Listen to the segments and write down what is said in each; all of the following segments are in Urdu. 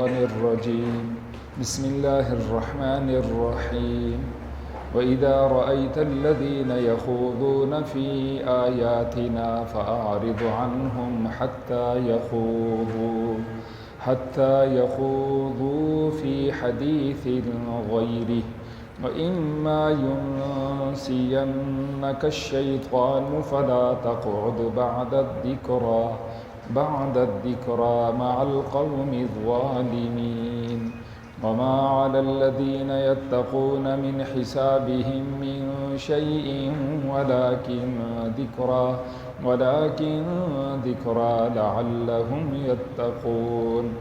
الرجيم بسم الله الرحمن الرحيم وإذا رأيت الذين يخوضون في آياتنا فأعرض عنهم حتى يخوضوا في حديث غيره وإما ينسينك الشيطان فلا تقعد بعد الذكرى مع القوم الظالمين وما على الذين يتقون من حسابهم من شيء ولكن ذكرى لعلهم يتقون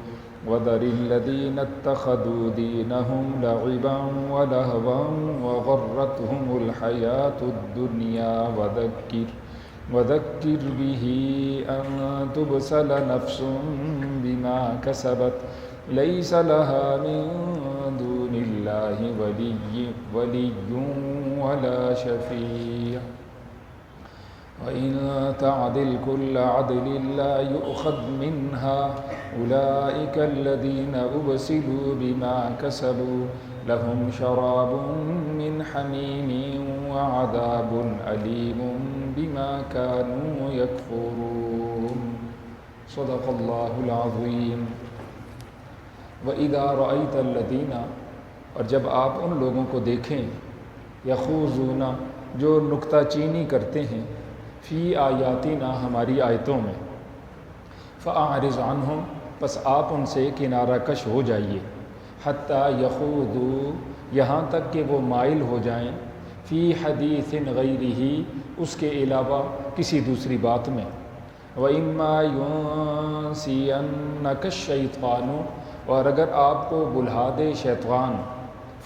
وذر الذين اتخذوا دينهم لعبا ولهوا وغرتهم الحياة الدنيا وذكر به أن تبسل نفس بما كسبت ليس لها من دون الله ولي ولا شفيع وإن تعدل كل عدل لا يؤخذ منها أولئك الذين أبسلوا بما كسبوا لهم شراب من حميم وعذاب أليم بما كانوا يكفرون صدق الله العظيم وَإِذَا رَأَيْتَ الَّذِينَ اور جب آپ ان لوگوں کو دیکھیں یخوضون جو نکتہ چینی کرتے ہیں فی آیاتنا ہماری آیتوں میں فَأَعْرِضْ عَنْهُمْ پس آپ ان سے کنارہ کش ہو جائیے حتیٰ یخوضوا یہاں تک کہ وہ مائل ہو جائیں فی حدیث غیرہ اس کے علاوہ کسی دوسری بات میں وَإِمَّا يُنْسِيَنَّكَ الشَّيْطَانُ اور اگر آپ کو بلہا دے شیطان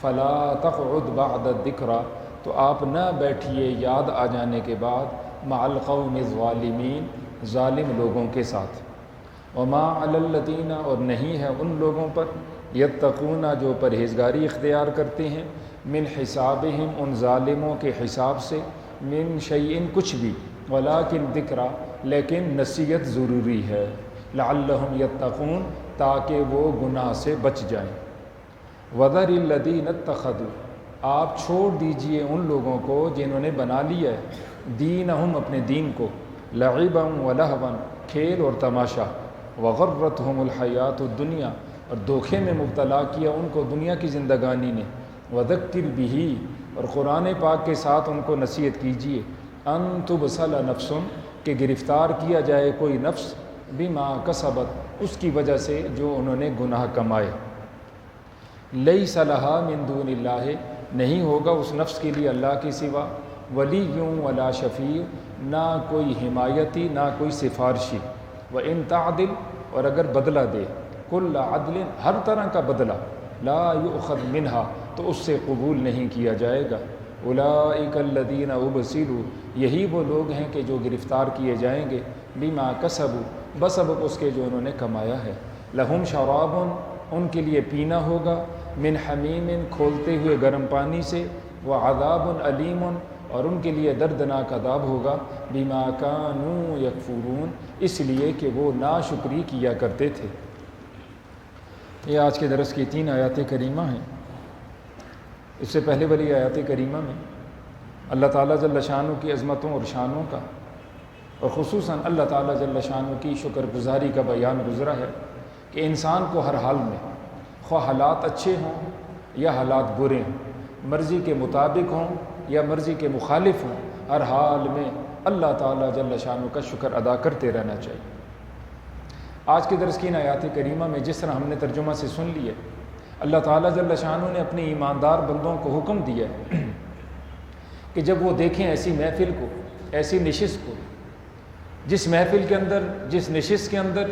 فلا تقعد بعد الذکرى تو آپ نہ بیٹھیے یاد آ جانے کے بعد مع القوم الظالمین ظالم لوگوں کے ساتھ وما علی الذین اور نہیں ہے ان لوگوں پر یتقون جو پرہیزگاری اختیار کرتے ہیں من حسابہم ان ظالموں کے حساب سے من شیئن کچھ بھی ولکن ذکرى لیکن نصیحت ضروری ہے لعلہم یتقون تاکہ وہ گناہ سے بچ جائیں وَذَرِ الَّذِينَ اتَّخَذُوا آپ چھوڑ دیجئے ان لوگوں کو جنہوں نے بنا لیا ہے دینہم اپنے دین کو لعبا ولہوا کھیل اور تماشا وغرتہم الحیات الدنیا اور دھوکے میں مبتلا کیا ان کو دنیا کی زندگانی نے وذکر بہ اور قرآن پاک کے ساتھ ان کو نصیحت کیجئے ان تبسل نفس کہ گرفتار کیا جائے کوئی نفس بما کسبت اس کی وجہ سے جو انہوں نے گناہ کمائے لیس لہا من دون اللہ نہیں ہوگا اس نفس کے لیے اللہ کے سوا ولی ولا شفیع نہ کوئی حمایتی نہ کوئی سفارشی وَإِن تعدل اور اگر بدلہ دے کل عدل ہر طرح کا بدلہ لا یؤخذ منہا تو اس سے قبول نہیں کیا جائے گا اولئک الذین ابسلوا یہی وہ لوگ ہیں کہ جو گرفتار کیے جائیں گے بما کسبوا بسبب اس کے جو انہوں نے کمایا ہے لہم شراب ان کے لیے پینا ہوگا من حمیم کھولتے ہوئے گرم پانی سے وعذاب علیم اور ان کے لیے دردناک عذاب ہوگا بما کانوا یکفرون اس لیے کہ وہ ناشکری کیا کرتے تھے یہ آج کے درس کی 3 آیات کریمہ ہیں اس سے پہلے والی آیات کریمہ میں اللہ تعالیٰ جل شانہ کی عظمتوں اور شانوں کا اور خصوصاً اللہ تعالیٰ جل شانہ کی شکر گزاری کا بیان گزرا ہے کہ انسان کو ہر حال میں خواہ حالات اچھے ہوں یا حالات برے ہوں مرضی کے مطابق ہوں یا مرضی کے مخالف ہوں ہر حال میں اللہ تعالیٰ جل شانہ کا شکر ادا کرتے رہنا چاہیے آج کے درس کی ان آیات کریمہ میں جس طرح ہم نے ترجمہ سے سن لیے اللہ تعالیٰ جل شانہ نے اپنے ایماندار بندوں کو حکم دیا ہے کہ جب وہ دیکھیں ایسی محفل کو ایسی نشست کو جس محفل کے اندر جس نشست کے اندر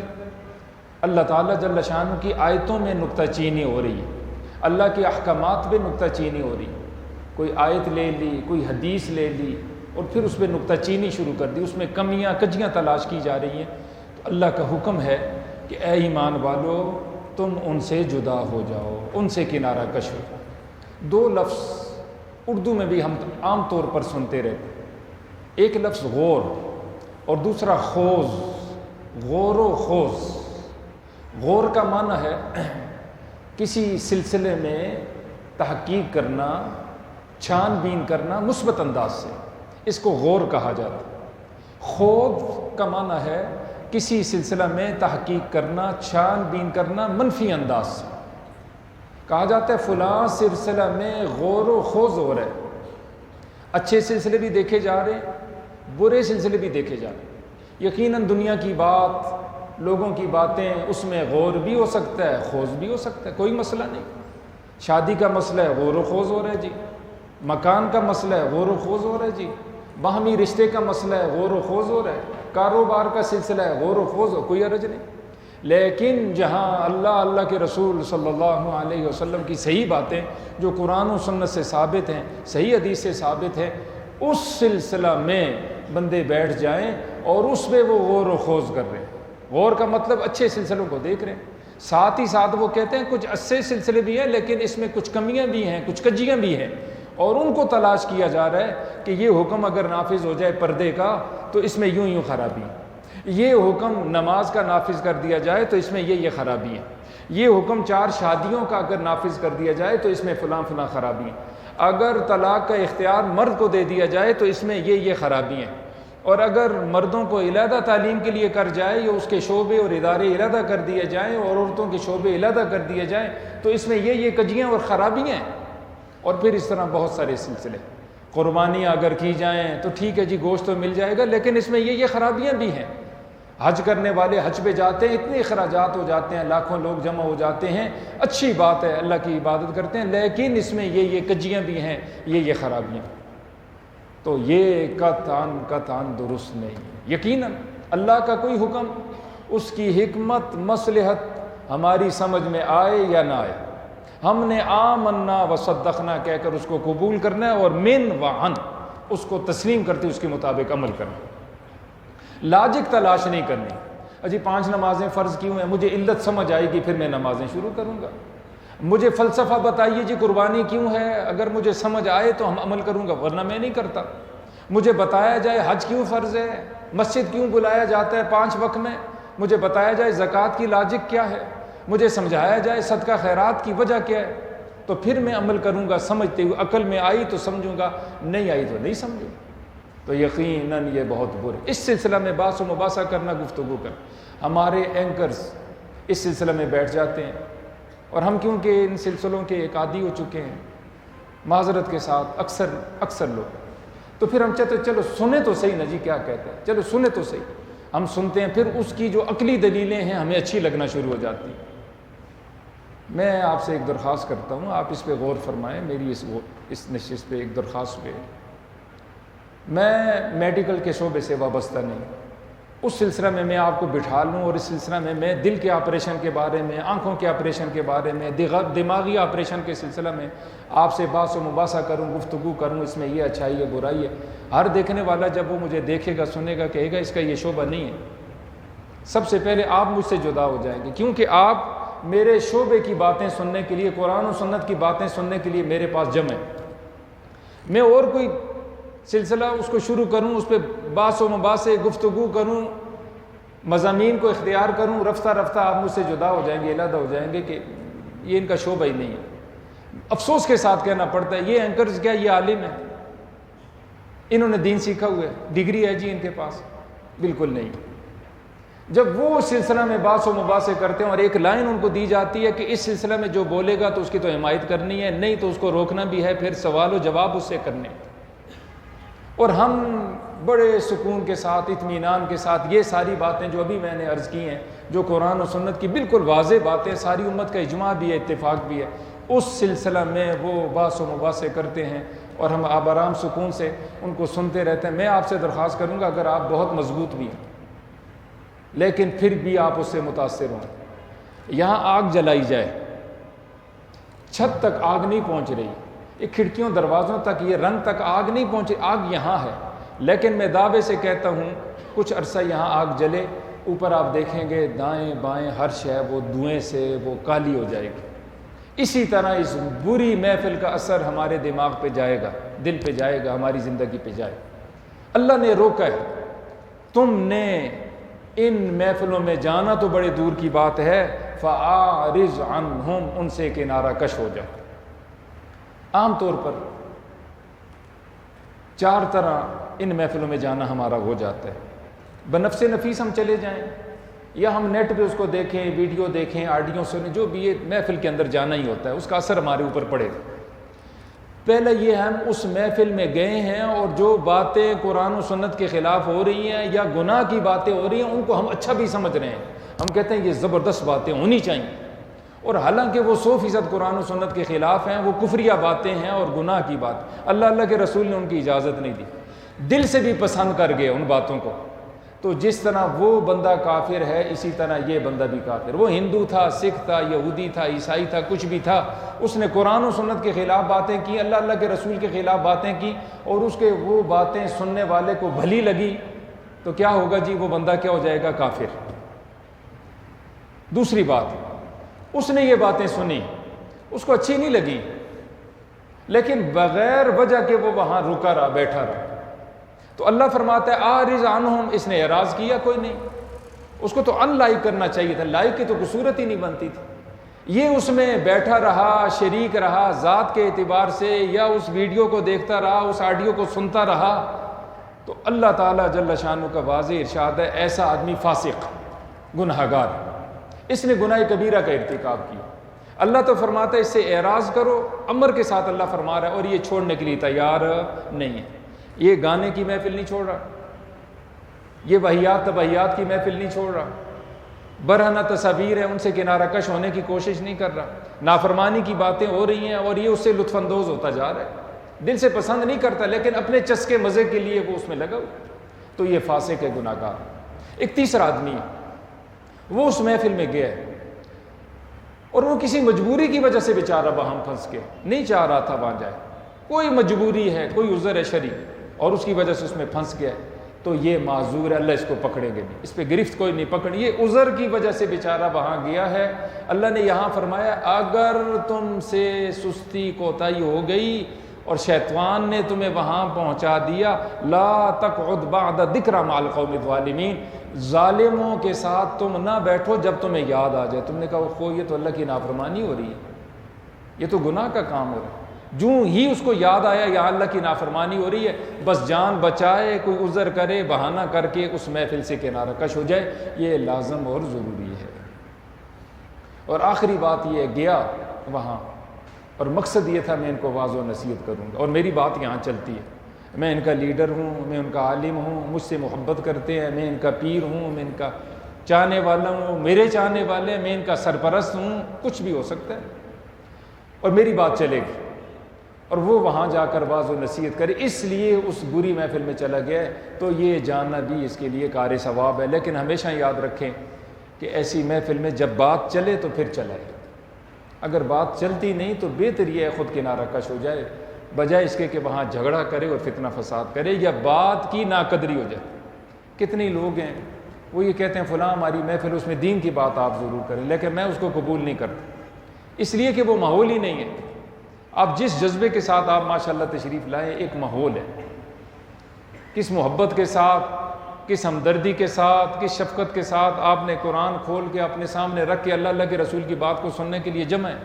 اللہ تعالیٰ جل شانہ کی آیتوں میں نکتہ چینی ہو رہی ہے اللہ کے احکامات پہ نکتہ چینی ہو رہی ہے کوئی آیت لے لی کوئی حدیث لے لی اور پھر اس پہ نکتہ چینی شروع کر دی اس میں کمیاں کجیاں تلاش کی جا رہی ہیں تو اللہ کا حکم ہے کہ اے ایمان والو تم ان سے جدا ہو جاؤ ان سے کنارہ کش ہو جاؤ 2 لفظ اردو میں بھی ہم عام طور پر سنتے رہتے ایک لفظ غور اور دوسرا خوض غور و خوض غور کا معنی ہے کسی سلسلے میں تحقیق کرنا، چھان بین کرنا مثبت انداز سے، اس کو غور کہا جاتا ہے۔ خوض کا معنی ہے کسی سلسلہ میں تحقیق کرنا، چھان بین کرنا منفی انداز سے۔ کہا جاتا ہے فلاں سلسلہ میں غور و خوض ہو رہا ہے، اچھے سلسلے بھی دیکھے جا رہے ہیں، برے سلسلے بھی دیکھے جا رہے ہیں۔ یقیناً دنیا کی بات، لوگوں کی باتیں، اس میں غور بھی ہو سکتا ہے، خوض بھی ہو سکتا ہے، کوئی مسئلہ نہیں۔ شادی کا مسئلہ ہے، غور و خوض ہو رہا ہے جی۔ مکان کا مسئلہ ہے، غور و خوض ہو رہا ہے جی۔ باہمی رشتے کا مسئلہ ہے، غور و خوض ہو رہا ہے۔ کاروبار کا سلسلہ ہے، غور و خوض ہو، کوئی حرج نہیں۔ لیکن جہاں اللہ کے رسول صلی اللہ علیہ وسلم کی صحیح باتیں جو قرآن و سنت سے ثابت ہیں، صحیح حدیث سے ثابت ہیں، اس سلسلہ میں بندے بیٹھ جائیں اور اس میں وہ غور و خوض کر رہے ہیں۔ غور کا مطلب اچھے سلسلوں کو دیکھ رہے ہیں، ساتھ ہی ساتھ وہ کہتے ہیں کچھ اچھے سلسلے بھی ہیں لیکن اس میں کچھ کمیاں بھی ہیں، کچھ کجیاں بھی ہیں، اور ان کو تلاش کیا جا رہا ہے کہ یہ حکم اگر نافذ ہو جائے پردے کا تو اس میں یوں یوں خرابی ہے، یہ حکم نماز کا نافذ کر دیا جائے تو اس میں یہ خرابی ہے، یہ حکم 4 شادیوں کا اگر نافذ کر دیا جائے تو اس میں فلاں فلاں خرابی ہیں، اگر طلاق کا اختیار مرد کو دے دیا جائے تو اس میں یہ خرابی ہیں، اور اگر مردوں کو علیحدہ تعلیم کے لیے کر جائے یا اس کے شعبے اور ادارے علیحدہ کر دیے جائیں اور عورتوں کے شعبے علیحدہ کر دیے جائیں تو اس میں یہ کجیاں اور خرابیاں ہیں۔ اور پھر اس طرح بہت سارے سلسلے، قربانیاں اگر کی جائیں تو ٹھیک ہے جی، گوشت تو مل جائے گا، لیکن اس میں یہ خرابیاں بھی ہیں۔ حج کرنے والے حج پہ جاتے ہیں، اتنے اخراجات ہو جاتے ہیں، لاکھوں لوگ جمع ہو جاتے ہیں، اچھی بات ہے، اللہ کی عبادت کرتے ہیں، لیکن اس میں یہ کجیاں بھی ہیں، یہ خرابیاں، تو یہ قطعاً درست نہیں۔ یقیناً اللہ کا کوئی حکم، اس کی حکمت مصلحت ہماری سمجھ میں آئے یا نہ آئے، ہم نے آمنا و صدقنا کہہ کر اس کو قبول کرنا ہے، اور من و عن اس کو تسلیم کرتے اس کے مطابق عمل کرنا، لاجک تلاش نہیں کرنی۔ اجی 5 نمازیں فرض کیوں ہیں؟ مجھے علت سمجھ آئے گی پھر میں نمازیں شروع کروں گا۔ مجھے فلسفہ بتائیے جی قربانی کیوں ہے، اگر مجھے سمجھ آئے تو ہم عمل کروں گا، ورنہ میں نہیں کرتا۔ مجھے بتایا جائے حج کیوں فرض ہے، مسجد کیوں بلایا جاتا ہے 5 وقت میں، مجھے بتایا جائے زکوٰۃ کی لاجک کیا ہے، مجھے سمجھایا جائے صدقہ خیرات کی وجہ کیا ہے، تو پھر میں عمل کروں گا سمجھتے ہوئے، عقل میں آئی تو سمجھوں گا، نہیں آئی تو نہیں سمجھوں گا۔ تو یقیناً یہ بہت برے، اس سلسلہ میں بحث و مباحثہ کرنا، گفتگو کرنا، ہمارے اینکرز اس سلسلے میں بیٹھ جاتے ہیں، اور ہم کیونکہ ان سلسلوں کے ایک عادی ہو چکے ہیں معذرت کے ساتھ، اکثر لوگ، تو پھر ہم چاہتے چلو سنیں تو صحیح نا جی کیا کہتے ہیں، چلو سنیں تو صحیح، ہم سنتے ہیں، پھر اس کی جو عقلی دلیلیں ہیں ہمیں اچھی لگنا شروع ہو جاتی ہیں۔ میں آپ سے ایک درخواست کرتا ہوں، آپ اس پہ غور فرمائیں، میری اس نشست پہ ایک درخواست پہ، میں میڈیکل کے شعبے سے وابستہ نہیں، اس سلسلہ میں آپ کو بٹھا لوں اور اس سلسلہ میں دل کے آپریشن کے بارے میں، آنکھوں کے آپریشن کے بارے میں، دماغی آپریشن کے سلسلہ میں آپ سے بحث و مباحثہ کروں، گفتگو کروں، اس میں یہ اچھائی ہے برائی ہے، ہر دیکھنے والا جب وہ مجھے دیکھے گا سنے گا کہے گا اس کا یہ شعبہ نہیں ہے، سب سے پہلے آپ مجھ سے جدا ہو جائیں گے، کیونکہ آپ میرے شعبے کی باتیں سننے کے لیے، قرآن و سنت کی باتیں سننے کے لیے میرے پاس جمع ہے۔ میں اور کوئی سلسلہ اس کو شروع کروں، اس پہ بحث و مباحثے گفتگو کروں، مضامین کو اختیار کروں، رفتہ رفتہ آپ مجھ سے جدا ہو جائیں گے، علیحدہ ہو جائیں گے کہ یہ ان کا شعبہ ہی نہیں ہے۔ افسوس کے ساتھ کہنا پڑتا ہے، یہ اینکرز کیا یہ عالم ہے، انہوں نے دین سیکھا ہوا ہے، ڈگری ہے جی ان کے پاس؟ بالکل نہیں۔ جب وہ سلسلہ میں بحث و مباحثے کرتے ہیں اور ایک لائن ان کو دی جاتی ہے کہ اس سلسلہ میں جو بولے گا تو اس کی تو حمایت کرنی ہے، نہیں تو اس کو روکنا بھی ہے، پھر سوال و جواب اس سے کرنے، اور ہم بڑے سکون کے ساتھ، اطمینان کے ساتھ یہ ساری باتیں جو ابھی میں نے عرض کی ہیں، جو قرآن و سنت کی بالکل واضح باتیں، ساری امت کا اجماع بھی ہے، اتفاق بھی ہے، اس سلسلہ میں وہ بحث و مباحثے کرتے ہیں اور ہم آرام سکون سے ان کو سنتے رہتے ہیں۔ میں آپ سے درخواست کروں گا، اگر آپ بہت مضبوط بھی ہیں لیکن پھر بھی آپ اس سے متاثر ہوں، یہاں آگ جلائی جائے، چھت تک آگ نہیں پہنچ رہی، یہ کھڑکیوں دروازوں تک، یہ رنگ تک آگ نہیں پہنچی، آگ یہاں ہے، لیکن میں دعوے سے کہتا ہوں کچھ عرصہ یہاں آگ جلے، اوپر آپ دیکھیں گے دائیں بائیں ہر شے وہ دھوئیں سے وہ کالی ہو جائے گی۔ اسی طرح اس بری محفل کا اثر ہمارے دماغ پہ جائے گا، دل پہ جائے گا، ہماری زندگی پہ جائے گا۔ اللہ نے روکا ہے، تم نے ان محفلوں میں جانا تو بڑے دور کی بات ہے، فَأَعْرِضْ عَنْهُمْ، ان سے کنارہ کش ہو جاؤ۔ عام طور پر 4 طرح ان محفلوں میں جانا ہمارا ہو جاتا ہے۔ بنفس نفیس ہم چلے جائیں، یا ہم نیٹ پہ اس کو دیکھیں، ویڈیو دیکھیں، آڈیو سنیں، جو بھی یہ محفل کے اندر جانا ہی ہوتا ہے، اس کا اثر ہمارے اوپر پڑے گا۔ پہلے یہ ہم اس محفل میں گئے ہیں اور جو باتیں قرآن و سنت کے خلاف ہو رہی ہیں یا گناہ کی باتیں ہو رہی ہیں ان کو ہم اچھا بھی سمجھ رہے ہیں، ہم کہتے ہیں یہ زبردست باتیں ہونی چاہییں، اور حالانکہ وہ 100% قرآن و سنت کے خلاف ہیں، وہ کفریہ باتیں ہیں اور گناہ کی بات، اللہ کے رسول نے ان کی اجازت نہیں دی، دل سے بھی پسند کر گئے ان باتوں کو۔ تو جس طرح وہ بندہ کافر ہے اسی طرح یہ بندہ بھی کافر۔ وہ ہندو تھا، سکھ تھا، یہودی تھا، عیسائی تھا، کچھ بھی تھا، اس نے قرآن و سنت کے خلاف باتیں کی، اللہ کے رسول کے خلاف باتیں کی، اور اس کے وہ باتیں سننے والے کو بھلی لگی، تو کیا ہوگا جی؟ وہ بندہ کیا ہو جائے گا؟ کافر۔ دوسری بات، اس نے یہ باتیں سنی، اس کو اچھی نہیں لگی، لیکن بغیر وجہ کے وہ وہاں رکا رہا، بیٹھا رہا، تو اللہ فرماتا ہے اعرض عنہم، اس نے اعراض کیا کوئی نہیں، اس کو تو ان لائک کرنا چاہیے تھا، لائک کی تو کوئی صورت ہی نہیں بنتی تھی، یہ اس میں بیٹھا رہا، شریک رہا ذات کے اعتبار سے، یا اس ویڈیو کو دیکھتا رہا، اس آڈیو کو سنتا رہا، تو اللہ تعالیٰ جل شانہ کا واضح ارشاد ہے ایسا آدمی فاسق، گنہگار، اس نے گناہ کبیرہ کا ارتکاب کیا۔ اللہ تو فرماتا ہے اس سے اعراض کرو، امر کے ساتھ اللہ فرما رہا ہے، اور یہ چھوڑنے کے لیے تیار نہیں ہے۔ یہ گانے کی محفل نہیں چھوڑ رہا، یہ وحیات تبہیات کی محفل نہیں چھوڑ رہا، برہنہ تصاویر ہیں ان سے کنارہ کش ہونے کی کوشش نہیں کر رہا، نافرمانی کی باتیں ہو رہی ہیں اور یہ اس سے لطف اندوز ہوتا جا رہا ہے، دل سے پسند نہیں کرتا لیکن اپنے چسکے مزے کے لیے وہ اس میں لگا ہوا، تو یہ فاسق ہے، گناہ گار۔ ایک تیسرا آدمی ہے، وہ اس محفل میں گیا ہے اور وہ کسی مجبوری کی وجہ سے بیچارہ وہاں پھنس کے نہیں چاہ رہا تھا وہاں جائے، کوئی مجبوری ہے، کوئی عذر ہے شرعی، اور اس کی وجہ سے اس میں پھنس گیا ہے، تو یہ معذور ہے، اللہ اس کو پکڑیں گے نہیں، اس پہ گرفت کوئی نہیں پکڑ، یہ عذر کی وجہ سے بیچارہ وہاں گیا ہے۔ اللہ نے یہاں فرمایا اگر تم سے سستی کوتاہی ہو گئی اور شیطان نے تمہیں وہاں پہنچا دیا، لا تقعد بعد ذکر مع القوم الظالمین، ظالموں کے ساتھ تم نہ بیٹھو جب تمہیں یاد آ جائے۔ تم نے کہا یہ تو اللہ کی نافرمانی ہو رہی ہے، یہ تو گناہ کا کام ہو رہا ہے، جو ہی اس کو یاد آیا یا اللہ کی نافرمانی ہو رہی ہے، بس جان بچائے، کوئی عذر کرے، بہانہ کر کے اس محفل سے کنارہ کش ہو جائے، یہ لازم اور ضروری ہے۔ اور آخری بات یہ گیا وہاں، اور مقصد یہ تھا میں ان کو واضح و نصیحت کروں گا، اور میری بات یہاں چلتی ہے، میں ان کا لیڈر ہوں، میں ان کا عالم ہوں، مجھ سے محبت کرتے ہیں، میں ان کا پیر ہوں، میں ان کا چاہنے والا ہوں، میرے چاہنے والے، میں ان کا سرپرست ہوں، کچھ بھی ہو سکتا ہے، اور میری بات چلے گی، اور وہ وہاں جا کر واضح و نصیحت کرے، اس لیے اس بری محفل میں چلا گیا ہے، تو یہ جاننا بھی اس کے لیے کار ثواب ہے۔ لیکن ہمیشہ یاد رکھیں کہ ایسی محفل میں جب بات چلے تو پھر چلائے، اگر بات چلتی نہیں تو بہتر یہ ہے خود کنارہ کش ہو جائے، بجائے اس کے کہ وہاں جھگڑا کرے اور فتنہ فساد کرے یا بات کی ناقدری ہو جائے۔ کتنے لوگ ہیں وہ یہ کہتے ہیں فلاں ہماری محفل، اس میں دین کی بات آپ ضرور کریں، لیکن میں اس کو قبول نہیں کرتا، اس لیے کہ وہ ماحول ہی نہیں ہے۔ آپ جس جذبے کے ساتھ آپ ماشاءاللہ تشریف لائیں، ایک ماحول ہے، کس محبت کے ساتھ، کس ہمدردی کے ساتھ، کس شفقت کے ساتھ آپ نے قرآن کھول کے اپنے سامنے رکھ کے اللہ کے رسول کی بات کو سننے کے لیے جمع ہے،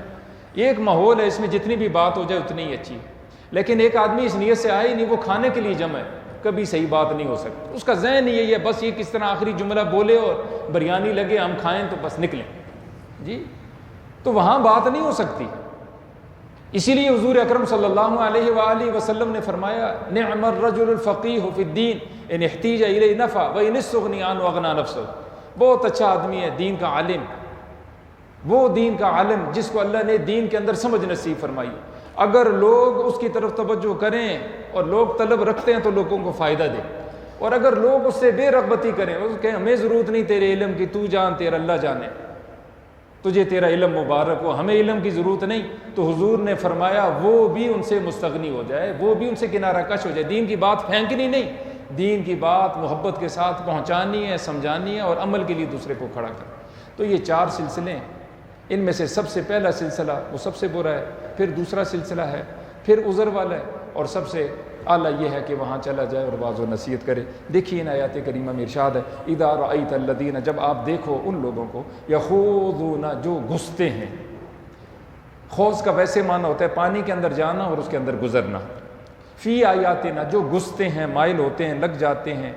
یہ ایک ماحول ہے، اس میں جتنی بھی بات ہو جائے اتنی ہی اچھی ہے۔ لیکن ایک آدمی اس نیت سے آئے نہیں، وہ کھانے کے لیے جمع ہے، کبھی صحیح بات نہیں ہو سکتی، اس کا ذہن یہی ہے بس یہ کس طرح آخری جملہ بولے اور بریانی لگے، ہم کھائیں تو بس نکلیں جی، تو وہاں بات نہیں ہو سکتی۔ اسی لیے حضور اکرم صلی اللہ علیہ وآلہ وسلم نے فرمایا نعم الرجل الفقیہ فی الدین ان احتیج الیہ نفع وان استغنی عنہ اغنی نفسہ، بہت اچھا آدمی ہے دین کا عالم، وہ دین کا عالم جس کو اللہ نے دین کے اندر سمجھ نصیب فرمائی، اگر لوگ اس کی طرف توجہ کریں اور لوگ طلب رکھتے ہیں تو لوگوں کو فائدہ دے، اور اگر لوگ اس سے بے رغبتی کریں، اس کہیں ہمیں ضرورت نہیں تیرے علم کی، تو جان تیرا اللہ جانے، تجھے تیرا علم مبارک ہو، ہمیں علم کی ضرورت نہیں، تو حضور نے فرمایا وہ بھی ان سے مستغنی ہو جائے، وہ بھی ان سے کنارہ کش ہو جائے۔ دین کی بات پھینکنی نہیں، دین کی بات محبت کے ساتھ پہنچانی ہے، سمجھانی ہے، اور عمل کے لیے دوسرے کو کھڑا کر۔ تو یہ 4 سلسلے ہیں، ان میں سے سب سے پہلا سلسلہ وہ سب سے برا ہے، پھر دوسرا سلسلہ ہے، پھر عذر والا ہے، اور سب سے اعلیٰ یہ ہے کہ وہاں چلا جائے اور واعظ و نصیحت کرے۔ دیکھیے ان آیات کریمہ میں ارشاد ہے اذا رأیت الذین، جب آپ دیکھو ان لوگوں کو یخوضون، جو گھستے ہیں۔ خوض کا ویسے معنی ہوتا ہے پانی کے اندر جانا اور اس کے اندر گزرنا۔ فی آیاتنا، جو گھستے ہیں، مائل ہوتے ہیں، لگ جاتے ہیں،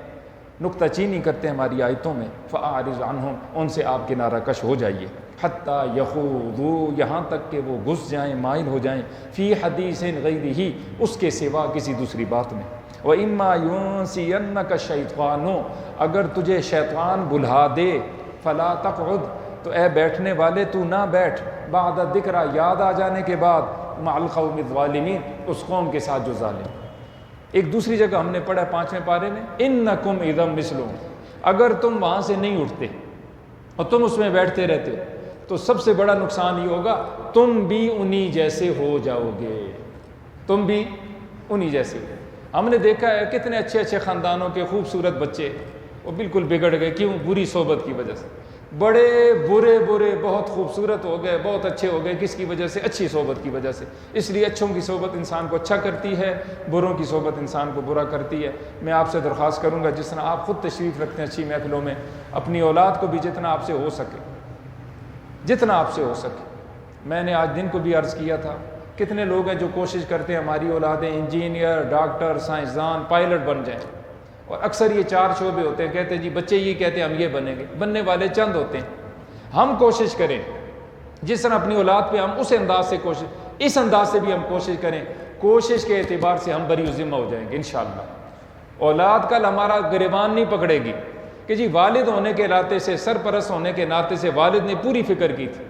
نکتہ چینی کرتے ہیں ہماری آیتوں میں، فأعرض عنہم، ان سے آپ کنارہ کش ہو جائیے، حتیٰ یخوضوا، یہاں تک کہ وہ گھس جائیں، مائل ہو جائیں، فی حدیث غیرہ، اس کے سوا کسی دوسری بات میں۔ وَإِمَّا يُنْسِيَنَّكَ الشَّيْطَانُ، اگر تجھے شیطان بھلا دے، فَلَا تَقْعُدْ، تو اے بیٹھنے والے تو نہ بیٹھ، بعد الذکر، یاد آ جانے کے بعد، مع القوم الظالمین، اس قوم کے ساتھ جو ظالم۔ ایک دوسری جگہ ہم نے پڑھا 5ویں پارے میں، انکم اذا مثلہم، اگر تم وہاں سے نہیں اٹھتے اور تم اس میں بیٹھتے رہتے تو سب سے بڑا نقصان یہ ہوگا تم بھی انہی جیسے ہو جاؤ گے، تم بھی انہی جیسے۔ ہم نے دیکھا ہے کتنے اچھے اچھے خاندانوں کے خوبصورت بچے وہ بالکل بگڑ گئے، کیوں؟ بری صحبت کی وجہ سے۔ بڑے برے بہت خوبصورت ہو گئے، بہت اچھے ہو گئے، کس کی وجہ سے؟ اچھی صحبت کی وجہ سے۔ اس لیے اچھوں کی صحبت انسان کو اچھا کرتی ہے، بروں کی صحبت انسان کو برا کرتی ہے۔ میں آپ سے درخواست کروں گا جس طرح آپ خود تشریف رکھتے ہیں اچھی محفلوں میں، اپنی اولاد کو بھی جتنا آپ سے ہو سکے، جتنا آپ سے ہو سکے۔ میں نے آج دن کو بھی عرض کیا تھا، کتنے لوگ ہیں جو کوشش کرتے ہیں ہماری اولادیں انجینئر، ڈاکٹر، سائنسدان، پائلٹ بن جائیں، اور اکثر یہ 4 شعبے ہوتے ہیں، کہتے ہیں جی بچے یہ کہتے ہیں ہم یہ بنیں گے، بننے والے چند ہوتے ہیں۔ ہم کوشش کریں جس طرح اپنی اولاد پہ ہم اس انداز سے اس انداز سے بھی ہم کوشش کریں، کوشش کے اعتبار سے ہم بری ذمہ ہو جائیں گے انشاءاللہ۔ اولاد کل ہمارا گریبان نہیں پکڑے گی کہ جی والد ہونے کے ناطے سے، سرپرست ہونے کے ناطے سے والد نے پوری فکر کی تھی،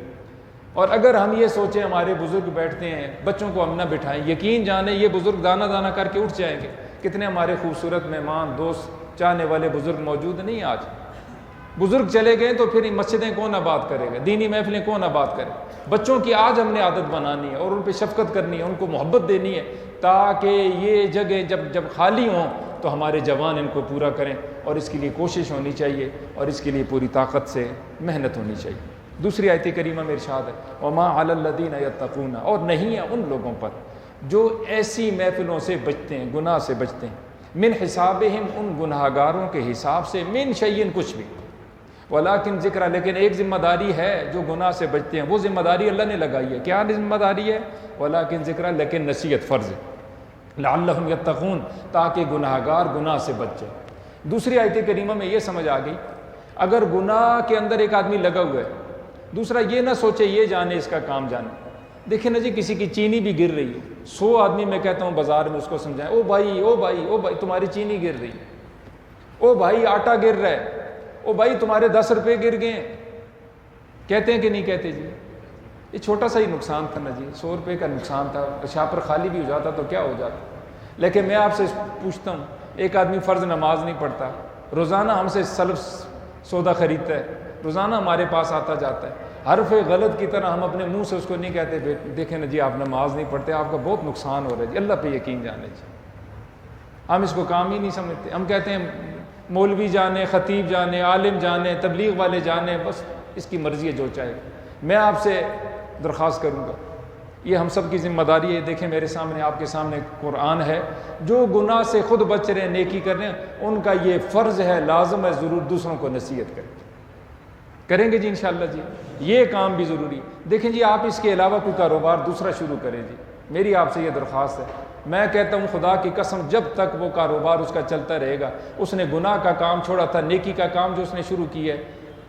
اور اگر ہم یہ سوچیں ہمارے بزرگ بیٹھتے ہیں بچوں کو ہم نہ بٹھائیں، یقین جانیں یہ بزرگ دانہ دانہ کر کے اٹھ جائیں گے۔ کتنے ہمارے خوبصورت مہمان، دوست، چاہنے والے بزرگ موجود نہیں آج۔ بزرگ چلے گئے تو پھر مسجدیں کون آباد کرے گا، دینی محفلیں کون آباد کرے؟ بچوں کی آج ہم نے عادت بنانی ہے اور ان پہ شفقت کرنی ہے، ان کو محبت دینی ہے، تاکہ یہ جگہ جب خالی ہوں تو ہمارے جوان ان کو پورا کریں، اور اس کے لیے کوشش ہونی چاہیے اور اس کے لیے پوری طاقت سے محنت ہونی چاہیے۔ دوسری آیت کریمہ میں ارشاد ہے وَمَا عَلَى الَّذِينَ يَتَّقُونَ، اور نہیں ہے ان لوگوں پر جو ایسی محفلوں سے بچتے ہیں، گناہ سے بچتے ہیں، من حسابہم، ان گناہ گاروں کے حساب سے، من شیئن، کچھ بھی، ولیکن ذکر، لیکن ایک ذمہ داری ہے جو گناہ سے بچتے ہیں، وہ ذمہ داری اللہ نے لگائی ہے۔ کیا ذمہ داری ہے؟ ولیکن ذکر، لیکن نصیحت فرض ہے، لعلہم یتقون، تاکہ گناہ گار گناہ سے بچ جائے۔ دوسری آیت کریمہ میں یہ سمجھ آ گئی، اگر گناہ کے اندر ایک آدمی لگا ہوا ہے، دوسرا یہ نہ سوچے یہ جانے اس کا کام جانے۔ دیکھیں نا جی، کسی کی چینی بھی گر رہی ہے، 100 آدمی میں کہتا ہوں بازار میں اس کو سمجھائیں، او بھائی او بھائی او بھائی تمہاری چینی گر رہی ہے، او بھائی آٹا گر رہا ہے، او بھائی تمہارے 10 روپے گر گئے ہیں، کہتے ہیں کہ نہیں کہتے جی؟ یہ چھوٹا سا ہی نقصان تھا نا جی، 100 روپے کا نقصان تھا، شاپر خالی بھی ہو جاتا تو کیا ہو جاتا۔ لیکن میں آپ سے پوچھتا ہوں، ایک آدمی فرض نماز نہیں پڑھتا، روزانہ ہم سے سلف سودا خریدتا ہے، روزانہ ہمارے پاس آتا جاتا ہے، حرف غلط کی طرح ہم اپنے منہ سے اس کو نہیں کہتے دیکھیں نا جی آپ نماز نہیں پڑھتے، آپ کا بہت نقصان ہو رہا ہے جی، اللہ پہ یقین جانے جی۔ ہم اس کو کام ہی نہیں سمجھتے، ہم کہتے ہیں مولوی جانے، خطیب جانے، عالم جانے، تبلیغ والے جانے، بس اس کی مرضی ہے جو چاہے۔ میں آپ سے درخواست کروں گا، یہ ہم سب کی ذمہ داری ہے۔ دیکھیں میرے سامنے، آپ کے سامنے قرآن ہے، جو گناہ سے خود بچ رہے ہیں، نیکی کر رہے ہیں، ان کا یہ فرض ہے، لازم ہے، ضرور دوسروں کو نصیحت کریں گے جی انشاءاللہ جی، یہ کام بھی ضروری ہے۔ دیکھیں جی آپ اس کے علاوہ کوئی کاروبار دوسرا شروع کریں جی، میری آپ سے یہ درخواست ہے، میں کہتا ہوں خدا کی قسم جب تک وہ کاروبار اس کا چلتا رہے گا، اس نے گناہ کا کام چھوڑا تھا، نیکی کا کام جو اس نے شروع کی ہے،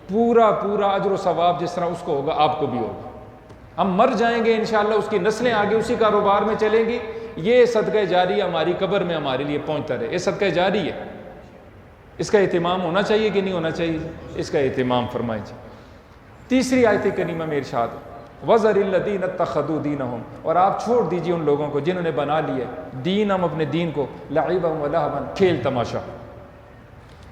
پورا اجر و ثواب جس طرح اس کو ہوگا آپ کو بھی ہوگا۔ ہم مر جائیں گے انشاءاللہ، اس کی نسلیں آگے اسی کاروبار میں چلیں گی، یہ صدقہ جاریہ ہماری قبر میں ہمارے لیے پہنچتا رہے، یہ صدقہ جاری ہے، اس کا اہتمام ہونا چاہیے کہ نہیں ہونا چاہیے؟ اس کا اہتمام فرمائیں جی۔ تیسری آیت کریمہ میں ارشاد وَذَرِ الَّذِينَ اتَّخَذُوا دِينَهُمْ، اور آپ چھوڑ دیجئے ان لوگوں کو جنہوں نے بنا لیا دینہم، اپنے دین کو، لعبا وَلَهْوًا، کھیل تماشا۔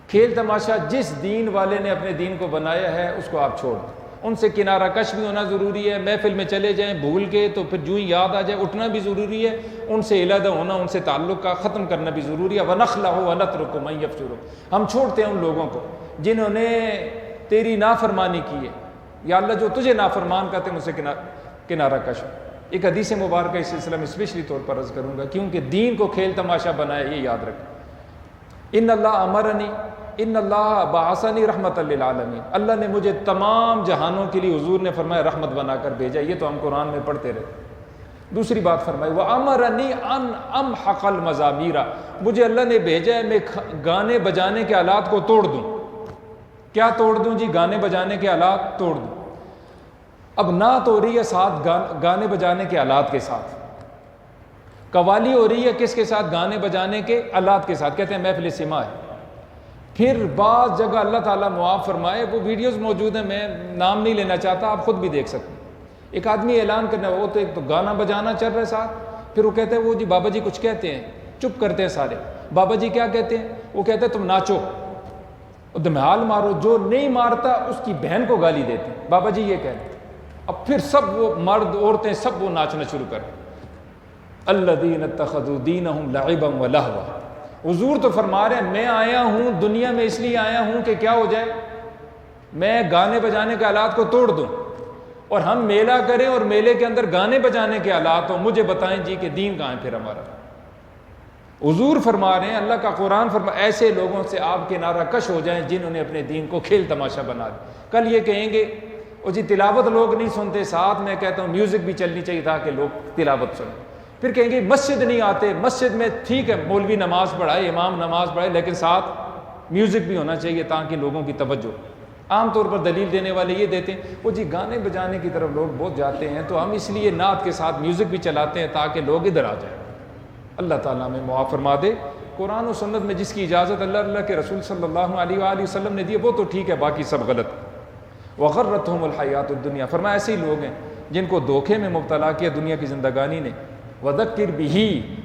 کھیل تماشا جس دین والے نے اپنے دین کو بنایا ہے اس کو آپ چھوڑ دیں، ان سے کنارہ کش بھی ہونا ضروری ہے، محفل میں چلے جائیں بھول کے تو پھر جو ہی یاد آ جائے اٹھنا بھی ضروری ہے، ان سے علیحدہ ہونا، ان سے تعلق کا ختم کرنا بھی ضروری ہے۔ وَنَخْلَعُ وَنَتْرُكُ مَن يَفْجُرُ، ہم چھوڑتے ہیں ان لوگوں کو جنہوں نے تیری نافرمانی کی ہے، یا اللہ جو تجھے نافرمان کرتے ہیں مجھ سے کنارہ کش۔ ایک حدیث مبارکہ اس سلسلے میں اسپیشلی طور پر عرض کروں گا، کیونکہ دین کو کھیل تماشا بنایا، یہ یاد رکھیں۔ ان اللہ امرنی ان اللہ بعثنی رحمت للعالمین، اللہ نے مجھے تمام جہانوں کے لیے حضور نے فرمایا رحمت بنا کر بھیجا، یہ تو ہم قرآن میں پڑھتے رہے۔ دوسری بات فرمائی وَأَمَرَنِي أَنْ أَمْحَقَ الْمَزَامِيرَ، مجھے اللہ نے بھیجا ہے میں گانے بجانے کے آلات کو توڑ دوں۔ کیا توڑ دوں جی؟ گانے بجانے کے آلات توڑ دوں۔ اب نعت ہو رہی ہے ساتھ گانے بجانے کے آلات کے ساتھ، قوالی ہو رہی ہے کس کے ساتھ؟ گانے بجانے کے آلات کے ساتھ، کہتے ہیں محفل سما ہے۔ پھر بعض جگہ اللہ تعالیٰ معاف فرمائے، وہ ویڈیوز موجود ہیں، میں نام نہیں لینا چاہتا، آپ خود بھی دیکھ سکتے ہیں۔ ایک آدمی اعلان کرنا، وہ تو ایک تو گانا بجانا چل رہا ہے ساتھ، پھر وہ کہتے ہیں وہ جی بابا جی کچھ کہتے ہیں، چپ کرتے ہیں سارے۔ بابا جی کیا کہتے ہیں؟ وہ کہتے ہیں تم ناچو، دھمال مارو، جو نہیں مارتا اس کی بہن کو گالی دیتے ہیں، بابا جی یہ کہتے ہیں۔ اب پھر سب وہ مرد عورتیں سب وہ ناچنا شروع کر الذین اتخذوا دینہم لعبا ولہوا۔ حضور تو فرما رہے ہیں میں آیا ہوں دنیا میں اس لیے آیا ہوں کہ کیا ہو جائے؟ میں گانے بجانے کے آلات کو توڑ دوں، اور ہم میلہ کریں اور میلے کے اندر گانے بجانے کے آلات ہوں۔ مجھے بتائیں جی کہ دین کہاں ہے پھر ہمارا؟ حضور فرما رہے ہیں، اللہ کا قرآن فرما، ایسے لوگوں سے آپ کنارہ کش ہو جائیں جنہوں نے اپنے دین کو کھیل تماشا بنا دیا۔ کل یہ کہیں گے اور جی تلاوت لوگ نہیں سنتے، ساتھ میں کہتا ہوں میوزک بھی چلنی چاہیے تاکہ لوگ تلاوت سنیں۔ پھر کہیں گے مسجد نہیں آتے، مسجد میں ٹھیک ہے مولوی نماز پڑھائے، امام نماز پڑھائے، لیکن ساتھ میوزک بھی ہونا چاہیے تاکہ لوگوں کی توجہ۔ عام طور پر دلیل دینے والے یہ دیتے ہیں وہ جی گانے بجانے کی طرف لوگ بہت جاتے ہیں تو ہم اس لیے نعت کے ساتھ میوزک بھی چلاتے ہیں تاکہ لوگ ادھر آ جائیں۔ اللہ تعالیٰ میں معاف فرما دے۔ قرآن و سنت میں جس کی اجازت اللہ کے رسول صلی اللہ علیہ وآلہ وسلم نے دی وہ تو ٹھیک ہے، باقی سب غلط۔ وغرتہم الحیات الدنیا، فرمایا ایسے ہی لوگ ہیں جن کو دھوکے میں مبتلا کیا دنیا کی زندگانی نے۔ وذکر بہ،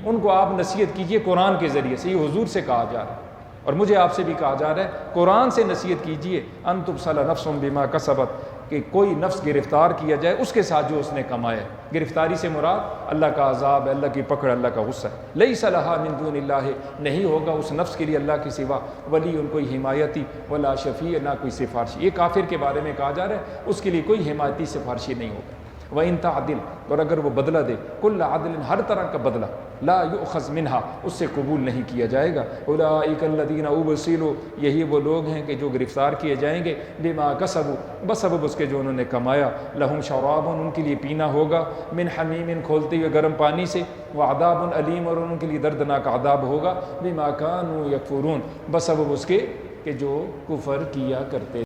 ان کو آپ نصیحت کیجئے قرآن کے ذریعے سے، یہ حضور سے کہا جا رہا ہے اور مجھے آپ سے بھی کہا جا رہا ہے قرآن سے نصیحت کیجئے۔ ان تبصر نفس بما کسبت، کہ کوئی نفس گرفتار کیا جائے اس کے ساتھ جو اس نے کمایا ہے۔ گرفتاری سے مراد اللہ کا عذاب ہے، اللہ کی پکڑ، اللہ کا غصہ ہے۔ لیس لہا من دون اللہ، نہیں ہوگا اس نفس کے لیے اللہ کے سوا ولی، ان کوئی حمایتی، ولا شفیع، نہ کوئی سفارشی۔ یہ کافر کے بارے میں کہا جا رہا ہے اس کے لیے کوئی حمایتی سفارشی نہیں ہوگا۔ وَإِن تَعْدِلْ، اور اگر وہ بدلہ دے، كُلَّ عَدْلٍ، ہر طرح کا بدلہ، لا يُؤْخَذْ مِنْهَا، اس سے قبول نہیں کیا جائے گا۔ أُولَٰئِكَ الَّذِينَ أُبْسِلُوا، یہی وہ لوگ ہیں کہ جو گرفتار کیے جائیں گے، بِمَا كَسَبُوا، بسبب اس کے جو انہوں نے کمایا، لَهُمْ شَرَابٌ، ان کے لیے پینا ہوگا، مِنْ حَمِيمٍ، کھولتے ہوئے گرم پانی سے، وَعَذَابٌ أَلِيمٌ، اور ان کے لیے دردناک عذاب ہوگا، بِمَا كَانُوا يَكْفُرُونَ، بسبب اس کے کہ جو کفر کیا کرتے